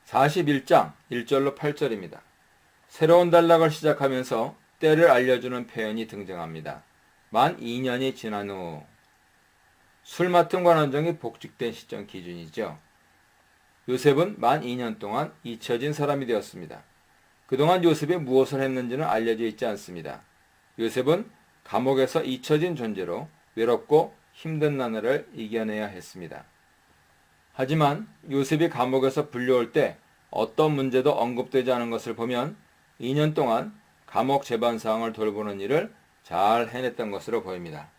41장 1절로 8절입니다. 새로운 단락을 시작하면서 때를 알려주는 표현이 등장합니다. 만 2년이 지난 후 술 맡은 관원장이 복직된 시점 기준이죠. 요셉은 만 2년 동안 잊혀진 사람이 되었습니다. 그동안 요셉이 무엇을 했는지는 알려져 있지 않습니다. 요셉은 감옥에서 잊혀진 존재로 외롭고 힘든 나날을 이겨내야 했습니다. 하지만 요셉이 감옥에서 불려올 때 어떤 문제도 언급되지 않은 것을 보면 2년 동안 감옥 재반 사항을 돌보는 일을 잘 해냈던 것으로 보입니다.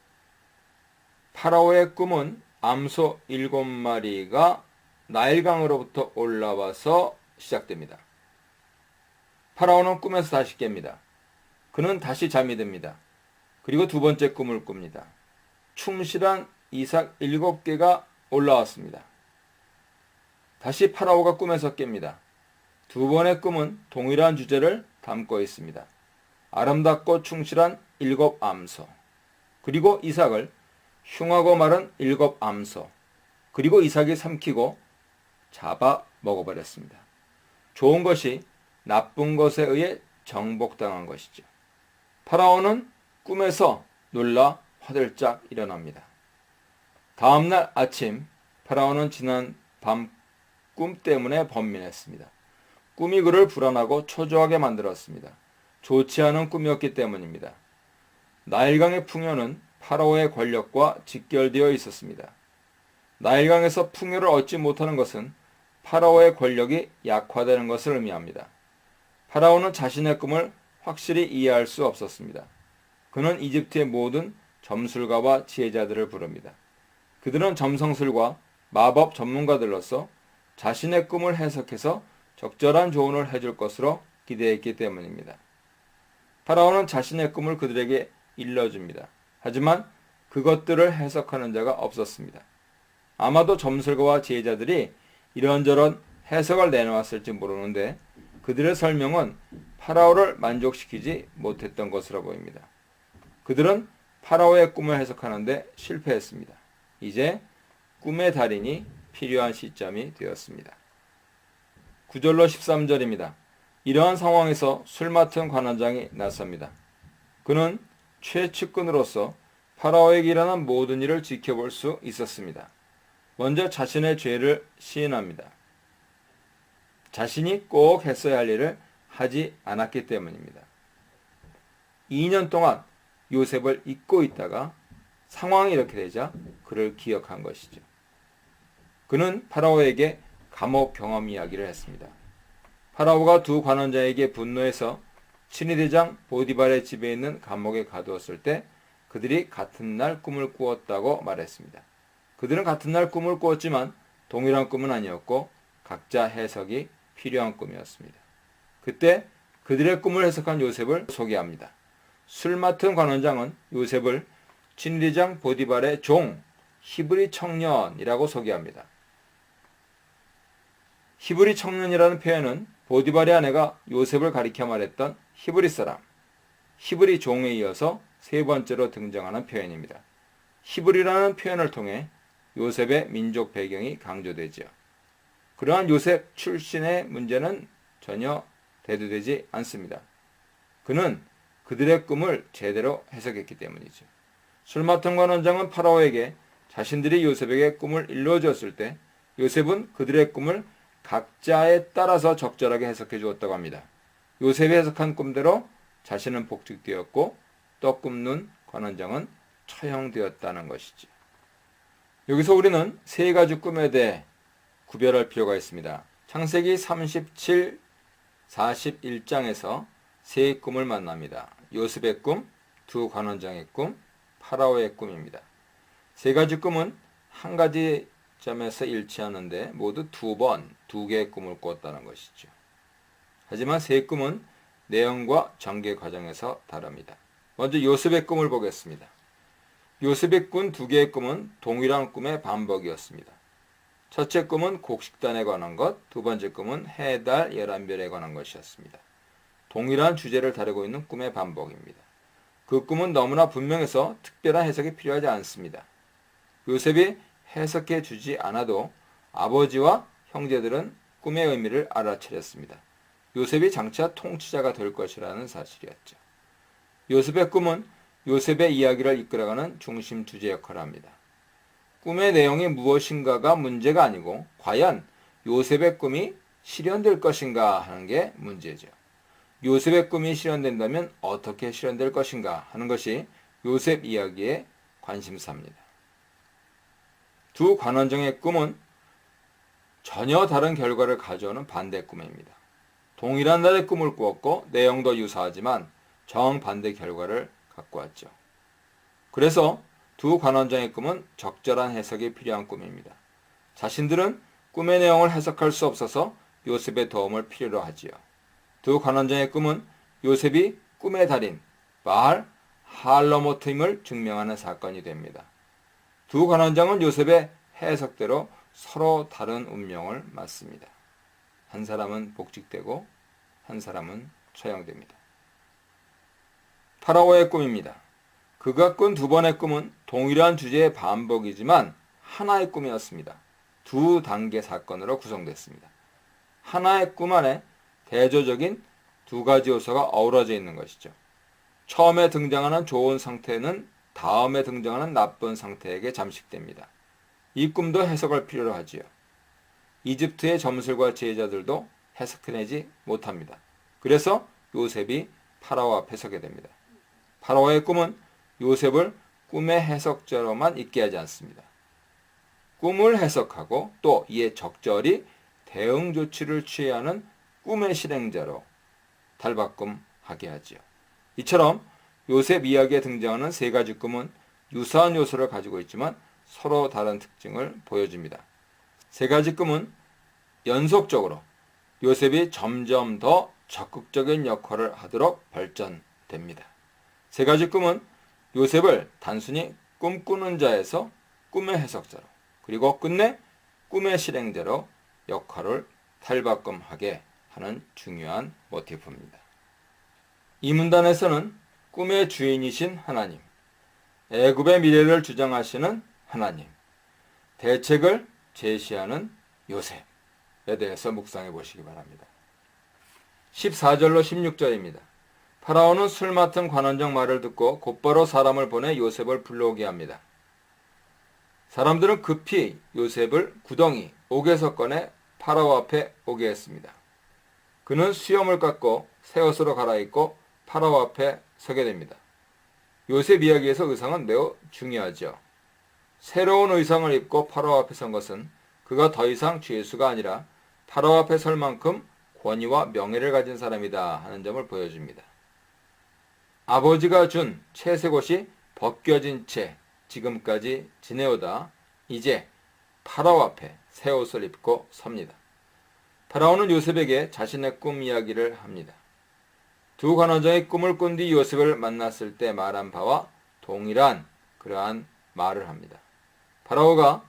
파라오의 꿈은 암소 7마리가 나일강으로부터 올라와서 시작됩니다. 파라오는 꿈에서 다시 깹니다. 그는 다시 잠이 듭니다. 그리고 두 번째 꿈을 꿉니다. 충실한 이삭 7개가 올라왔습니다. 다시 파라오가 꿈에서 깹니다. 두 번의 꿈은 동일한 주제를 담고 있습니다. 아름답고 충실한 7 암소, 그리고 이삭을 흉하고 마른 7 암소, 그리고 이삭이 삼키고 잡아 먹어버렸습니다. 좋은 것이 나쁜 것에 의해 정복당한 것이죠. 파라오는 꿈에서 놀라 화들짝 일어납니다. 다음날 아침 파라오는 지난 밤 꿈 때문에 번민했습니다. 꿈이 그를 불안하고 초조하게 만들었습니다. 좋지 않은 꿈이었기 때문입니다. 나일강의 풍요는 파라오의 권력과 직결되어 있었습니다. 나일강에서 풍요를 얻지 못하는 것은 파라오의 권력이 약화되는 것을 의미합니다. 파라오는 자신의 꿈을 확실히 이해할 수 없었습니다. 그는 이집트의 모든 점술가와 지혜자들을 부릅니다. 그들은 점성술과 마법 전문가들로서 자신의 꿈을 해석해서 적절한 조언을 해줄 것으로 기대했기 때문입니다. 파라오는 자신의 꿈을 그들에게 일러줍니다. 하지만 그것들을 해석하는 자가 없었습니다. 아마도 점술가와 지혜자들이 이런저런 해석을 내놓았을지 모르는데 그들의 설명은 파라오를 만족시키지 못했던 것으로 보입니다. 그들은 파라오의 꿈을 해석하는데 실패했습니다. 이제 꿈의 달인이 필요한 시점이 되었습니다. 9절로 13절입니다. 이러한 상황에서 술 맡은 관원장이 나섭니다. 그는 최측근으로서 파라오에게 일어난 모든 일을 지켜볼 수 있었습니다. 먼저 자신의 죄를 시인합니다. 자신이 꼭 했어야 할 일을 하지 않았기 때문입니다. 2년 동안 요셉을 잊고 있다가 상황이 이렇게 되자 그를 기억한 것이죠. 그는 파라오에게 감옥 경험 이야기를 했습니다. 파라오가 두 관원장에게 분노해서 친위대장 보디발의 집에 있는 감옥에 가두었을 때 그들이 같은 날 꿈을 꾸었다고 말했습니다. 그들은 같은 날 꿈을 꾸었지만 동일한 꿈은 아니었고 각자 해석이 필요한 꿈이었습니다. 그때 그들의 꿈을 해석한 요셉을 소개합니다. 술 맡은 관원장은 요셉을 친위대장 보디발의 종 히브리 청년이라고 소개합니다. 히브리 청년이라는 표현은 보디발의 아내가 요셉을 가리켜 말했던 히브리 사람, 히브리 종에 이어서 세 번째로 등장하는 표현입니다. 히브리라는 표현을 통해 요셉의 민족 배경이 강조되죠. 그러한 요셉 출신의 문제는 전혀 대두되지 않습니다. 그는 그들의 꿈을 제대로 해석했기 때문이죠. 술 맡은 관원장은 파라오에게 자신들이 요셉에게 꿈을 일러주었을 때 요셉은 그들의 꿈을 각자에 따라서 적절하게 해석해 주었다고 합니다. 요셉이 해석한 꿈대로 자신은 복직되었고 떡 굽는 관원장은 처형되었다는 것이지. 여기서 우리는 세 가지 꿈에 대해 구별할 필요가 있습니다. 창세기 37, 41장에서 세 꿈을 만납니다. 요셉의 꿈, 두 관원장의 꿈, 파라오의 꿈입니다. 세 가지 꿈은 한 가지 점에서 일치하는데 모두 두 개의 꿈을 꾸었다는 것이죠. 하지만 세 꿈은 내용과 전개 과정에서 다릅니다. 먼저 요셉의 꿈을 보겠습니다. 요셉이 꾼 두 개의 꿈은 동일한 꿈의 반복이었습니다. 첫째 꿈은 곡식단에 관한 것, 두 번째 꿈은 해, 달, 11별에 관한 것이었습니다. 동일한 주제를 다루고 있는 꿈의 반복입니다. 그 꿈은 너무나 분명해서 특별한 해석이 필요하지 않습니다. 요셉이 해석해 주지 않아도 아버지와 형제들은 꿈의 의미를 알아차렸습니다. 요셉이 장차 통치자가 될 것이라는 사실이었죠. 요셉의 꿈은 요셉의 이야기를 이끌어가는 중심 주제 역할을 합니다. 꿈의 내용이 무엇인가가 문제가 아니고 과연 요셉의 꿈이 실현될 것인가 하는 게 문제죠. 요셉의 꿈이 실현된다면 어떻게 실현될 것인가 하는 것이 요셉 이야기의 관심사입니다. 두 관원장의 꿈은 전혀 다른 결과를 가져오는 반대 꿈입니다. 동일한 날의 꿈을 꾸었고 내용도 유사하지만 정반대 결과를 갖고 왔죠. 그래서 두 관원장의 꿈은 적절한 해석이 필요한 꿈입니다. 자신들은 꿈의 내용을 해석할 수 없어서 요셉의 도움을 필요로 하지요. 두 관원장의 꿈은 요셉이 꿈의 달인 바알 할러모트임을 증명하는 사건이 됩니다. 두 관원장은 요셉의 해석대로 서로 다른 운명을 맞습니다. 한 사람은 복직되고 한 사람은 처형됩니다. 파라오의 꿈입니다. 그가 꾼 두 번의 꿈은 동일한 주제의 반복이지만 하나의 꿈이었습니다. 두 단계 사건으로 구성됐습니다. 하나의 꿈 안에 대조적인 두 가지 요소가 어우러져 있는 것이죠. 처음에 등장하는 좋은 상태는 다음에 등장하는 나쁜 상태에게 잠식됩니다. 이 꿈도 해석을 필요로 하지요. 이집트의 점술과 제자들도 해석해내지 못합니다. 그래서 요셉이 파라오 앞에 서게 됩니다. 파라오의 꿈은 요셉을 꿈의 해석자로만 있게 하지 않습니다. 꿈을 해석하고 또 이에 적절히 대응 조치를 취해야 하는 꿈의 실행자로 탈바꿈하게 하지요. 이처럼 요셉 이야기에 등장하는 세 가지 꿈은 유사한 요소를 가지고 있지만 서로 다른 특징을 보여줍니다. 세 가지 꿈은 연속적으로 요셉이 점점 더 적극적인 역할을 하도록 발전됩니다. 세 가지 꿈은 요셉을 단순히 꿈꾸는 자에서 꿈의 해석자로 그리고 끝내 꿈의 실행자로 역할을 탈바꿈하게 하는 중요한 모티프입니다. 이 문단에서는 꿈의 주인이신 하나님, 애굽의 미래를 주장하시는 하나님, 대책을 제시하는 요셉에 대해서 묵상해 보시기 바랍니다. 14절로 16절입니다. 파라오는 술 맡은 관원장 말을 듣고 곧바로 사람을 보내 요셉을 불러오게 합니다. 사람들은 급히 요셉을 구덩이, 옥에서 꺼내 파라오 앞에 오게 했습니다. 그는 수염을 깎고 새 옷으로 갈아입고 파라오 앞에 서게 됩니다. 요셉 이야기에서 의상은 매우 중요하죠. 새로운 의상을 입고 파라오 앞에 선 것은 그가 더 이상 죄수가 아니라 파라오 앞에 설 만큼 권위와 명예를 가진 사람이다 하는 점을 보여줍니다. 아버지가 준 채색 옷이 벗겨진 채 지금까지 지내오다 이제 파라오 앞에 새 옷을 입고 섭니다. 파라오는 요셉에게 자신의 꿈 이야기를 합니다. 두 관원장의 꿈을 꾼 뒤 요셉을 만났을 때 말한 바와 동일한 그러한 말을 합니다. 파라오가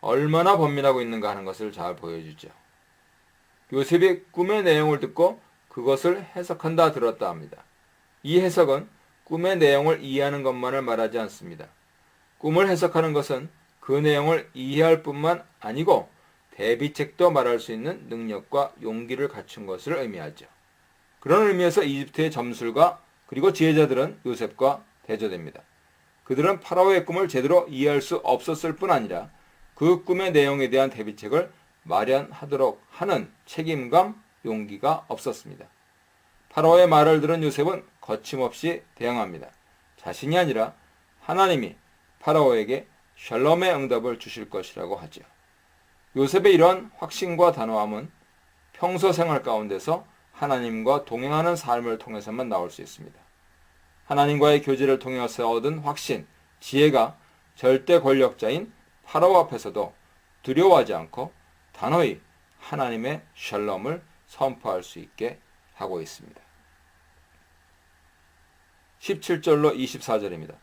얼마나 번민하고 있는가 하는 것을 잘 보여주죠. 요셉이 꿈의 내용을 듣고 그것을 해석한다 들었다 합니다. 이 해석은 꿈의 내용을 이해하는 것만을 말하지 않습니다. 꿈을 해석하는 것은 그 내용을 이해할 뿐만 아니고 대비책도 말할 수 있는 능력과 용기를 갖춘 것을 의미하죠. 그런 의미에서 이집트의 점술가 그리고 지혜자들은 요셉과 대조됩니다. 그들은 파라오의 꿈을 제대로 이해할 수 없었을 뿐 아니라 그 꿈의 내용에 대한 대비책을 마련하도록 하는 책임감, 용기가 없었습니다. 파라오의 말을 들은 요셉은 거침없이 대응합니다. 자신이 아니라 하나님이 파라오에게 샬롬의 응답을 주실 것이라고 하죠. 요셉의 이런 확신과 단호함은 평소 생활 가운데서 하나님과 동행하는 삶을 통해서만 나올 수 있습니다. 하나님과의 교제를 통해서 얻은 확신, 지혜가 절대 권력자인 파라오 앞에서도 두려워하지 않고 단호히 하나님의 샬롬을 선포할 수 있게 하고 있습니다. 17절로 24절입니다.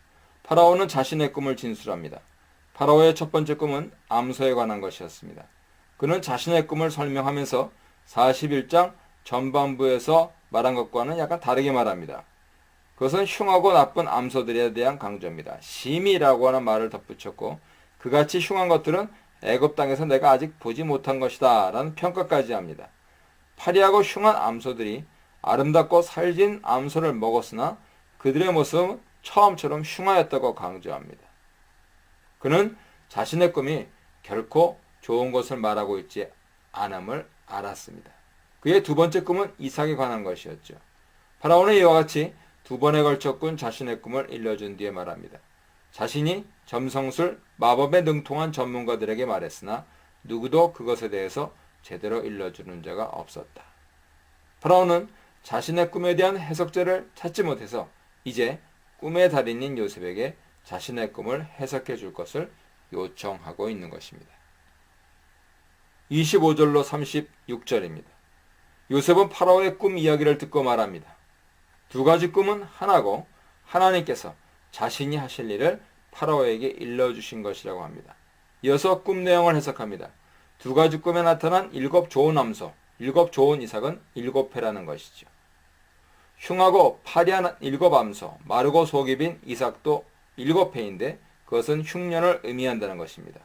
파라오는 자신의 꿈을 진술합니다. 파라오의 첫 번째 꿈은 암소에 관한 것이었습니다. 그는 자신의 꿈을 설명하면서 41장 전반부에서 말한 것과는 약간 다르게 말합니다. 그것은 흉하고 나쁜 암소들에 대한 강조입니다. 심이라고 하는 말을 덧붙였고 그같이 흉한 것들은 애굽 땅에서 내가 아직 보지 못한 것이다 라는 평가까지 합니다. 파리하고 흉한 암소들이 아름답고 살진 암소를 먹었으나 그들의 모습은 처음처럼 흉하였다고 강조합니다. 그는 자신의 꿈이 결코 좋은 것을 말하고 있지 않음을 알았습니다. 그의 두 번째 꿈은 이삭에 관한 것이었죠. 파라오는 이와 같이 두 번에 걸쳐 꾼 자신의 꿈을 일러준 뒤에 말합니다. 자신이 점성술, 마법에 능통한 전문가들에게 말했으나 누구도 그것에 대해서 제대로 일러주는 자가 없었다. 파라오는 자신의 꿈에 대한 해석자를 찾지 못해서 이제 꿈의 달인인 요셉에게 자신의 꿈을 해석해 줄 것을 요청하고 있는 것입니다. 25절로 36절입니다. 요셉은 파라오의 꿈 이야기를 듣고 말합니다. 두 가지 꿈은 하나고 하나님께서 자신이 하실 일을 파라오에게 일러주신 것이라고 합니다. 이어서 꿈 내용을 해석합니다. 두 가지 꿈에 나타난 7 좋은 암소, 7 좋은 이삭은 7회라는 것이죠. 흉하고 파리한 7 암소, 마르고 속이 빈 이삭도 7회인데 그것은 흉년을 의미한다는 것입니다.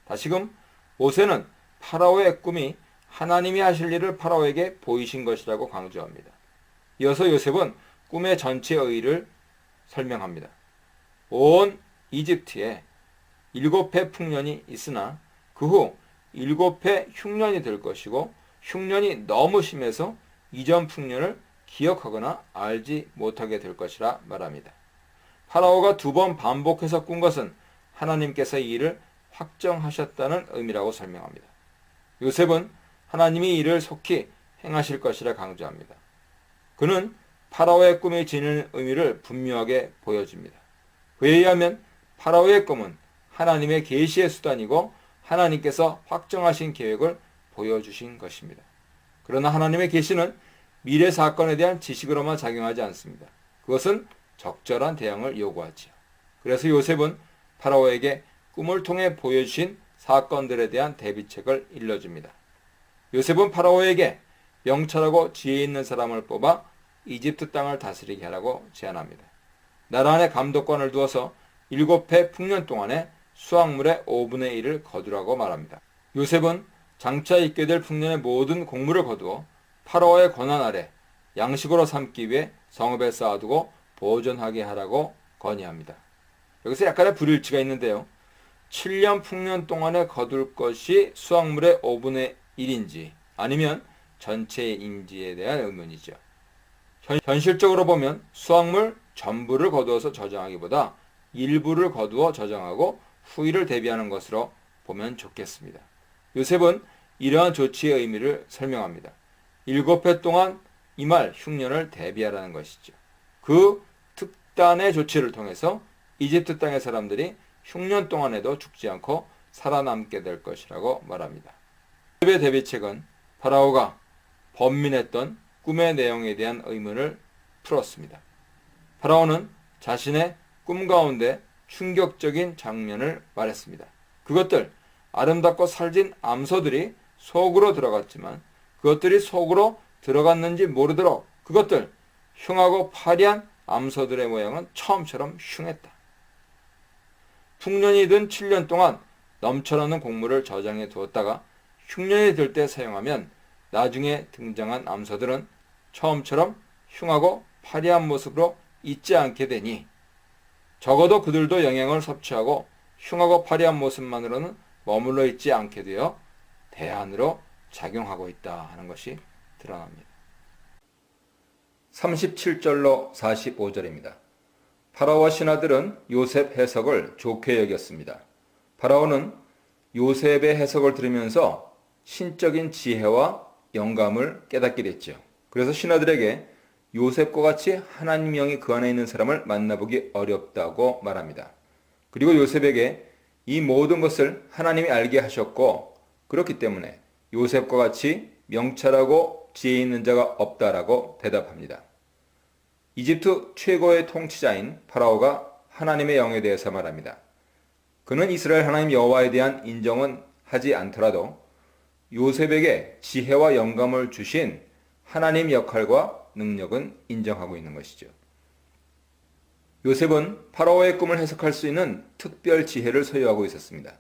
다시금 모세는 파라오의 꿈이 하나님이 하실 일을 파라오에게 보이신 것이라고 강조합니다. 이어서 요셉은 꿈의 전체 의의를 설명합니다. 온 이집트에 7회 풍년이 있으나 그 후 7회 흉년이 될 것이고 흉년이 너무 심해서 이전 풍년을 기억하거나 알지 못하게 될 것이라 말합니다. 파라오가 2번 반복해서 꾼 것은 하나님께서 이 일을 확정하셨다는 의미라고 설명합니다. 요셉은 하나님이 이 일을 속히 행하실 것이라 강조합니다. 그는 파라오의 꿈이 지니는 의미를 분명하게 보여줍니다. 그에 의하면 파라오의 꿈은 하나님의 계시의 수단이고 하나님께서 확정하신 계획을 보여주신 것입니다. 그러나 하나님의 계시는 미래 사건에 대한 지식으로만 작용하지 않습니다. 그것은 적절한 대응을 요구하지요. 그래서 요셉은 파라오에게 꿈을 통해 보여주신 사건들에 대한 대비책을 일러줍니다. 요셉은 파라오에게 명철하고 지혜 있는 사람을 뽑아 이집트 땅을 다스리게 하라고 제안합니다. 나라 안에 감독관을 두어서 7회 풍년 동안에 수확물의 5분의 1을 거두라고 말합니다. 요셉은 장차 있게 될 풍년의 모든 곡물을 거두어 파라오의 권한 아래 양식으로 삼기 위해 성읍에 쌓아두고 보존하게 하라고 건의합니다. 여기서 약간의 불일치가 있는데요. 7년 풍년 동안에 거둘 것이 수확물의 5분의 1인지 아니면 전체인지에 대한 의문이죠. 현실적으로 보면 수확물 전부를 거두어서 저장하기보다 일부를 거두어 저장하고 후일을 대비하는 것으로 보면 좋겠습니다. 요셉은 이러한 조치의 의미를 설명합니다. 7회 동안 이 말 흉년을 대비하라는 것이죠. 그 특단의 조치를 통해서 이집트 땅의 사람들이 흉년 동안에도 죽지 않고 살아남게 될 것이라고 말합니다. 요셉의 대비책은 파라오가 번민했던 꿈의 내용에 대한 의문을 풀었습니다. 파라오는 자신의 꿈 가운데 충격적인 장면을 말했습니다. 그것들 아름답고 살진 암소들이 속으로 들어갔지만 그것들이 속으로 들어갔는지 모르도록 그것들 흉하고 파리한 암소들의 모양은 처음처럼 흉했다. 풍년이 든 7년 동안 넘쳐나는 곡물을 저장해 두었다가 흉년이 들 때 사용하면 나중에 등장한 암소들은 처음처럼 흉하고 파리한 모습으로 있지 않게 되니 적어도 그들도 영양을 섭취하고 흉하고 파리한 모습만으로는 머물러 있지 않게 되어 대안으로 작용하고 있다 하는 것이 드러납니다. 37절로 45절입니다. 파라오와 신하들은 요셉 해석을 좋게 여겼습니다. 파라오는 요셉의 해석을 들으면서 신적인 지혜와 영감을 깨닫게 됐죠. 그래서 신하들에게 요셉과 같이 하나님 영이 그 안에 있는 사람을 만나보기 어렵다고 말합니다. 그리고 요셉에게 이 모든 것을 하나님이 알게 하셨고 그렇기 때문에 요셉과 같이 명철하고 지혜 있는 자가 없다라고 대답합니다. 이집트 최고의 통치자인 파라오가 하나님의 영에 대해서 말합니다. 그는 이스라엘 하나님 여호와에 대한 인정은 하지 않더라도 요셉에게 지혜와 영감을 주신 하나님 역할과 능력은 인정하고 있는 것이죠. 요셉은 파라오의 꿈을 해석할 수 있는 특별 지혜를 소유하고 있었습니다.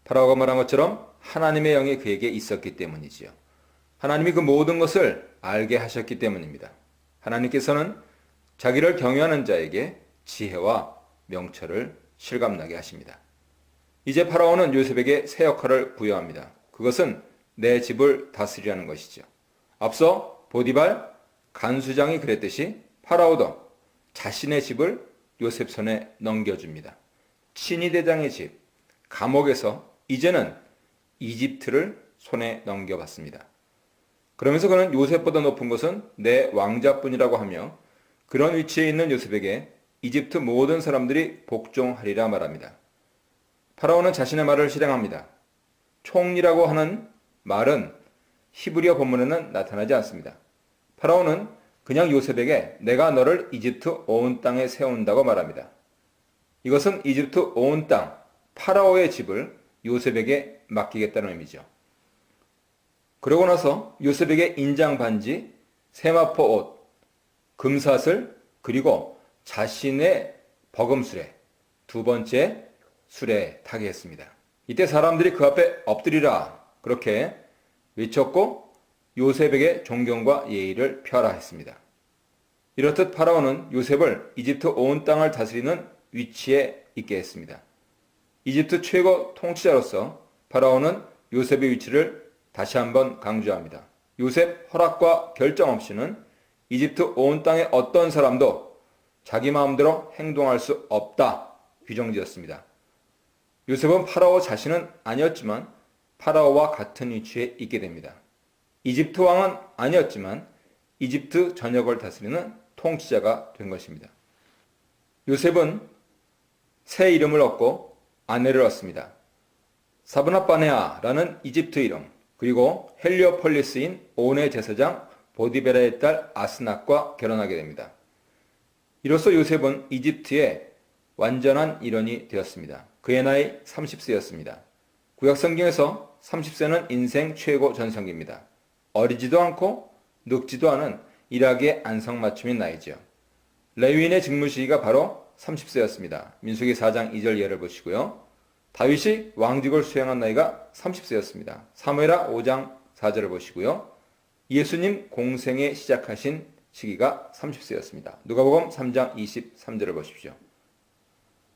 파라오가 말한 것처럼 하나님의 영이 그에게 있었기 때문이지요. 하나님이 그 모든 것을 알게 하셨기 때문입니다. 하나님께서는 자기를 경외하는 자에게 지혜와 명철을 실감나게 하십니다. 이제 파라오는 요셉에게 새 역할을 부여합니다. 그것은 내 집을 다스리라는 것이죠. 앞서 보디발 간수장이 그랬듯이 파라오도 자신의 집을 요셉 손에 넘겨줍니다. 친위대장의 집, 감옥에서 이제는 이집트를 손에 넘겨받습니다. 그러면서 그는 요셉보다 높은 것은 내 왕자뿐이라고 하며 그런 위치에 있는 요셉에게 이집트 모든 사람들이 복종하리라 말합니다. 파라오는 자신의 말을 실행합니다. 총리라고 하는 말은 히브리어 본문에는 나타나지 않습니다. 파라오는 그냥 요셉에게 내가 너를 이집트 온 땅에 세운다고 말합니다. 이것은 이집트 온 땅, 파라오의 집을 요셉에게 맡기겠다는 의미죠. 그러고 나서 요셉에게 인장 반지, 세마포 옷, 금사슬, 그리고 자신의 버금수레, 두 번째 수레에 타게 했습니다. 이때 사람들이 그 앞에 엎드리라 그렇게 외쳤고 요셉에게 존경과 예의를 표하라 했습니다. 이렇듯 파라오는 요셉을 이집트 온 땅을 다스리는 위치에 있게 했습니다. 이집트 최고 통치자로서 파라오는 요셉의 위치를 다시 한번 강조합니다. 요셉 허락과 결정 없이는 이집트 온 땅의 어떤 사람도 자기 마음대로 행동할 수 없다 규정지었습니다. 요셉은 파라오 자신은 아니었지만 파라오와 같은 위치에 있게 됩니다. 이집트 왕은 아니었지만 이집트 전역을 다스리는 통치자가 된 것입니다. 요셉은 새 이름을 얻고 아내를 얻습니다. 사브나파네아라는 이집트 이름, 그리고 헬리오폴리스인 온의 제사장 보디베라의 딸 아스낙과 결혼하게 됩니다. 이로써 요셉은 이집트의 완전한 일원이 되었습니다. 그의 나이 30세였습니다. 구약 성경에서 30세는 인생 최고 전성기입니다. 어리지도 않고 늙지도 않은 일하기에 안성맞춤인 나이죠. 레위인의 직무 시기가 바로 30세였습니다. 민수기 4장 2절 예를 보시고요. 다윗이 왕직을 수행한 나이가 30세였습니다. 사무엘하 5장 4절을 보시고요. 예수님 공생에 시작하신 시기가 30세였습니다. 누가복음 3장 23절을 보십시오.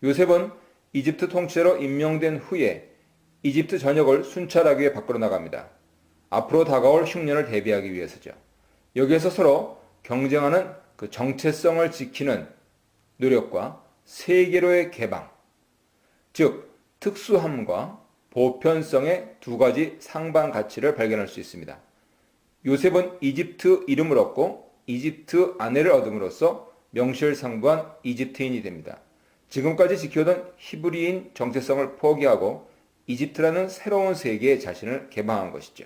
요셉은 이집트 통치자로 임명된 후에 이집트 전역을 순찰하기 위해 밖으로 나갑니다. 앞으로 다가올 흉년을 대비하기 위해서죠. 여기에서 서로 경쟁하는 그 정체성을 지키는 노력과 세계로의 개방, 즉 특수함과 보편성의 두 가지 상반 가치를 발견할 수 있습니다. 요셉은 이집트 이름을 얻고 이집트 아내를 얻음으로써 명실상부한 이집트인이 됩니다. 지금까지 지켜오던 히브리인 정체성을 포기하고 이집트라는 새로운 세계에 자신을 개방한 것이죠.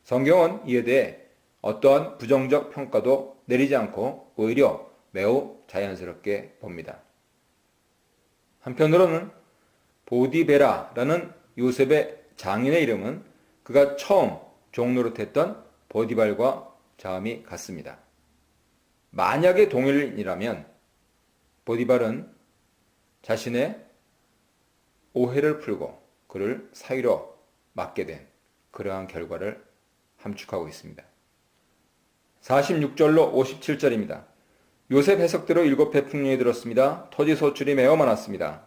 성경은 이에 대해 어떠한 부정적 평가도 내리지 않고 오히려 매우 자연스럽게 봅니다. 한편으로는 보디베라라는 요셉의 장인의 이름은 그가 처음 종노릇했던 보디발과 자음이 같습니다. 만약에 동일이라면 보디발은 자신의 오해를 풀고 그를 사위로 맡게 된 그러한 결과를 함축하고 있습니다. 46절로 57절입니다. 요셉 해석대로 7해 풍년이 들었습니다. 토지 소출이 매우 많았습니다.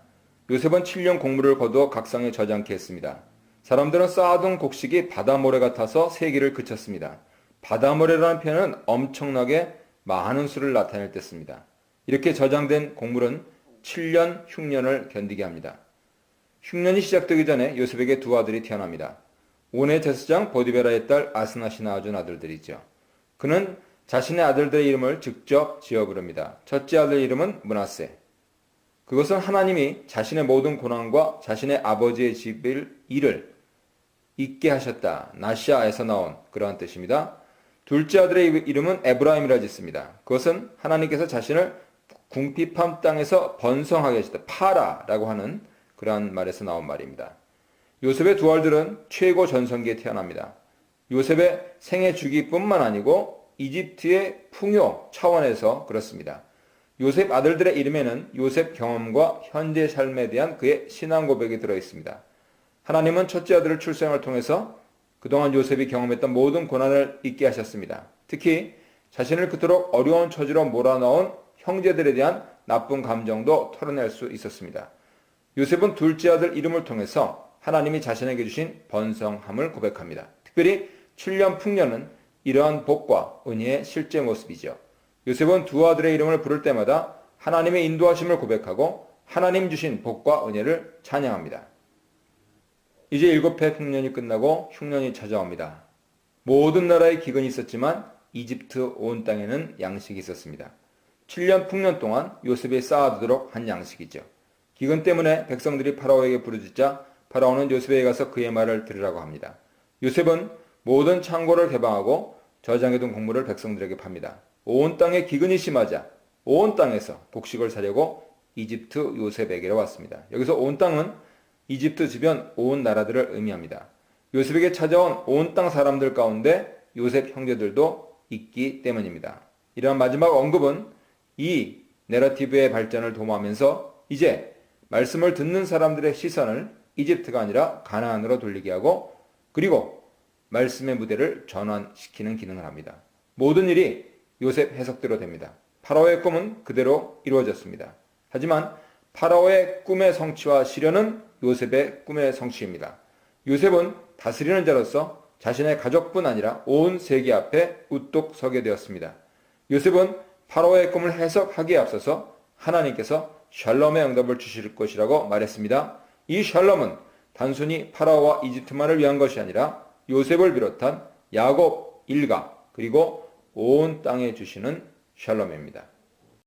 요셉은 7년 곡물을 거두어 각상에 저장케 했습니다. 사람들은 쌓아둔 곡식이 바다모래 같아서 세기를 그쳤습니다. 바다모래라는 표현은 엄청나게 많은 수를 나타낼 때 씁니다. 이렇게 저장된 곡물은 7년 흉년을 견디게 합니다. 흉년이 시작되기 전에 요셉에게 두 아들이 태어납니다. 온의 제사장 보디베라의 딸 아스낫이 낳아준 아들들이죠. 그는 자신의 아들들의 이름을 직접 지어 부릅니다. 첫째 아들 이름은 므낫세. 그것은 하나님이 자신의 모든 고난과 자신의 아버지의 집을 일을 잊게 하셨다. 나시아에서 나온 그러한 뜻입니다. 둘째 아들의 이름은 에브라임이라 짓습니다. 그것은 하나님께서 자신을 궁핍한 땅에서 번성하게 하셨다. 파라라고 하는 그러한 말에서 나온 말입니다. 요셉의 두 아들은 최고 전성기에 태어납니다. 요셉의 생애 주기뿐만 아니고 이집트의 풍요 차원에서 그렇습니다. 요셉 아들들의 이름에는 요셉 경험과 현재 삶에 대한 그의 신앙 고백이 들어있습니다. 하나님은 첫째 아들을 출생을 통해서 그동안 요셉이 경험했던 모든 고난을 잊게 하셨습니다. 특히 자신을 그토록 어려운 처지로 몰아넣은 형제들에 대한 나쁜 감정도 털어낼 수 있었습니다. 요셉은 둘째 아들 이름을 통해서 하나님이 자신에게 주신 번성함을 고백합니다. 특별히 7년 풍년은 이러한 복과 은혜의 실제 모습이죠. 요셉은 두 아들의 이름을 부를 때마다 하나님의 인도하심을 고백하고 하나님 주신 복과 은혜를 찬양합니다. 이제 7해 풍년이 끝나고 흉년이 찾아옵니다. 모든 나라에 기근이 있었지만 이집트 온 땅에는 양식이 있었습니다. 7년 풍년 동안 요셉이 쌓아두도록 한 양식이죠. 기근 때문에 백성들이 파라오에게 부르짖자 파라오는 요셉에게 가서 그의 말을 들으라고 합니다. 요셉은 모든 창고를 개방하고 저장해둔 곡물을 백성들에게 팝니다. 온 땅에 기근이 심하자 온 땅에서 곡식을 사려고 이집트 요셉에게로 왔습니다. 여기서 온 땅은 이집트 주변 온 나라들을 의미합니다. 요셉에게 찾아온 온 땅 사람들 가운데 요셉 형제들도 있기 때문입니다. 이러한 마지막 언급은 이 내러티브의 발전을 도모하면서 이제 말씀을 듣는 사람들의 시선을 이집트가 아니라 가나안으로 돌리게 하고 그리고 말씀의 무대를 전환시키는 기능을 합니다. 모든 일이 요셉 해석대로 됩니다. 파라오의 꿈은 그대로 이루어졌습니다. 하지만 파라오의 꿈의 성취와 실현은 요셉의 꿈의 성취입니다. 요셉은 다스리는 자로서 자신의 가족뿐 아니라 온 세계 앞에 우뚝 서게 되었습니다. 요셉은 파라오의 꿈을 해석하기에 앞서서 하나님께서 샬롬의 응답을 주실 것이라고 말했습니다. 이 샬롬은 단순히 파라오와 이집트만을 위한 것이 아니라 요셉을 비롯한 야곱 일가 그리고 온 땅에 주시는 샬롬입니다.